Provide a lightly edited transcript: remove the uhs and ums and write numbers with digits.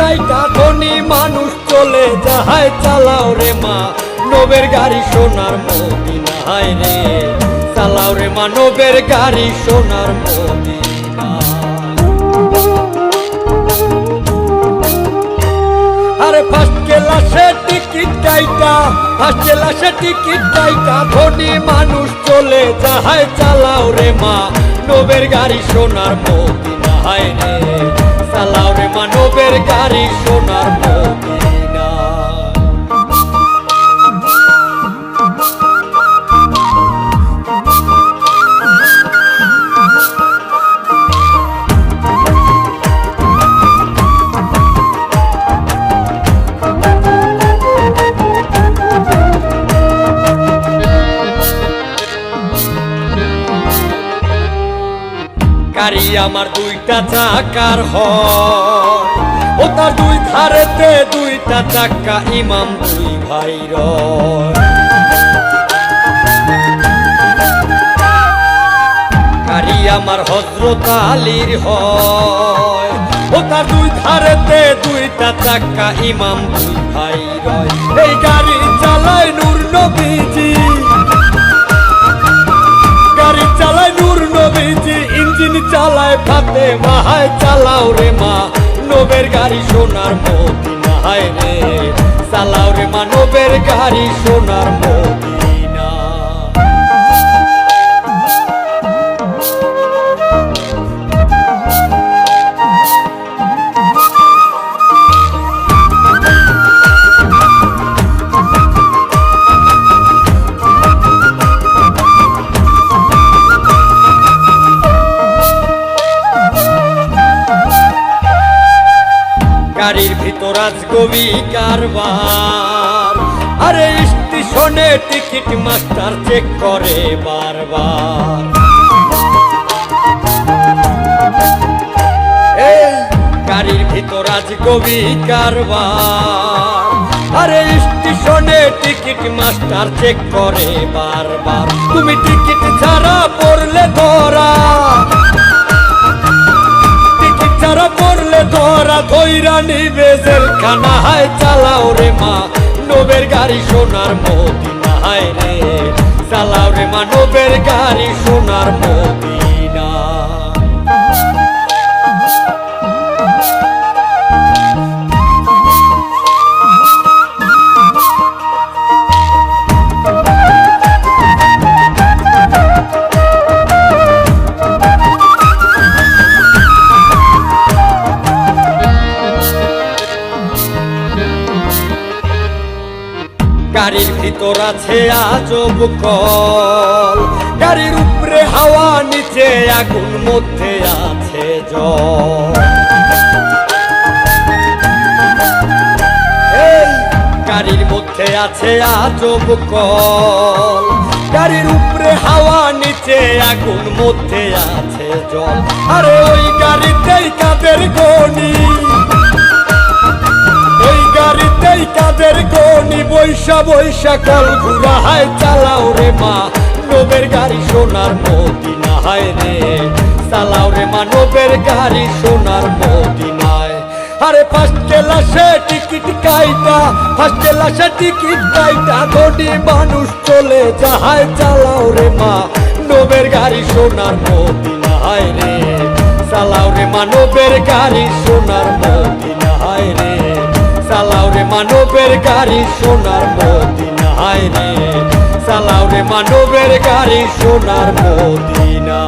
কাইটা ধনী মানুষ চলে যাহাই চালাও রে মা নবের গাড়ি সোনার মদিনায় রে চালাও রে মা নবের গাড়ি সোনার মদিনা। আরে ফার্স্ট ক্লাসে টিকিট কাইটা ধনী মানুষ চলে যাহাই চালাও রে মা নবের গাড়ি সোনার মদিনায় রে চালাও রে মা নবের গাড়ি সোনার মদিনা। গাড়ি আমার দুইটা চাকার হয় ও তার দুই ধারেতে দুইটা চাকা ইমাম দুই ভাইর। গাড়ি আমার হযরত আলীর হয় ও তার দুই ধারেতে দুইটা চাকা ইমাম দুই ভাইর। এই গাড়ি চালায় নূর নবীজি, গাড়ি চালায় নূর নবীজি, ইঞ্জিন চালায় ফাতেমা। হায় চালাও রে মা নবের গাড়ি সোনার মদিনায় রে চালাও রে মা নবের গাড়ি সোনার মদিনা। গাড়ির ভিতর আজগবি কারবার, আরে স্টেশনে টিকিট মাস্টার চেক করে বারবার। এই গাড়ির ভিতর আজগবি কারবার, আরে স্টেশনে টিকিট মাস্টার চেক করে বারবার। তুমি টিকিট ছাড়া পড়লে ধরা, যারা পড়লে ধরা ধৈরা নিবে জেলখানা। হায় চালাও রে মা নবের গাড়ি সোনার মদিনায় রে চালাও রে মা নবের গাড়ি সোনার মদিনা। গাড়ির ভিতর আছে আজব কল, গাড়ির উপরে হাওয়া নিচে আগুন মধ্যে আছে জল। এই গাড়ির মধ্যে আছে আজব কল, গাড়ির উপরে হাওয়া নিচে আগুন মধ্যে আছে জল। আরে ওই গাড়িতেই কাদের গনি, ওই গাড়িতেই কাদের গনি বৈশা বৈশা কল ঘুরা। হায় চালাও রে মা নবের গাড়ি সোনার মদিনায় রে চালাও রে মা নবের গাড়ি সোনার মদিনায়। আরে ফার্স্ট ক্লাসে টিকিট কাইটা ধনী মানুষ চলে যাহায় চালাও রে মা নবের গাড়ি সোনার মদিনায় রে চালাও রে মা নবের গাড়ি সোনার মদিনায় রে চালাও রে মা নবের গাড়ি সোনার মদিনায় রে চালাও রে মা নবের গাড়ি সোনার মদিনা।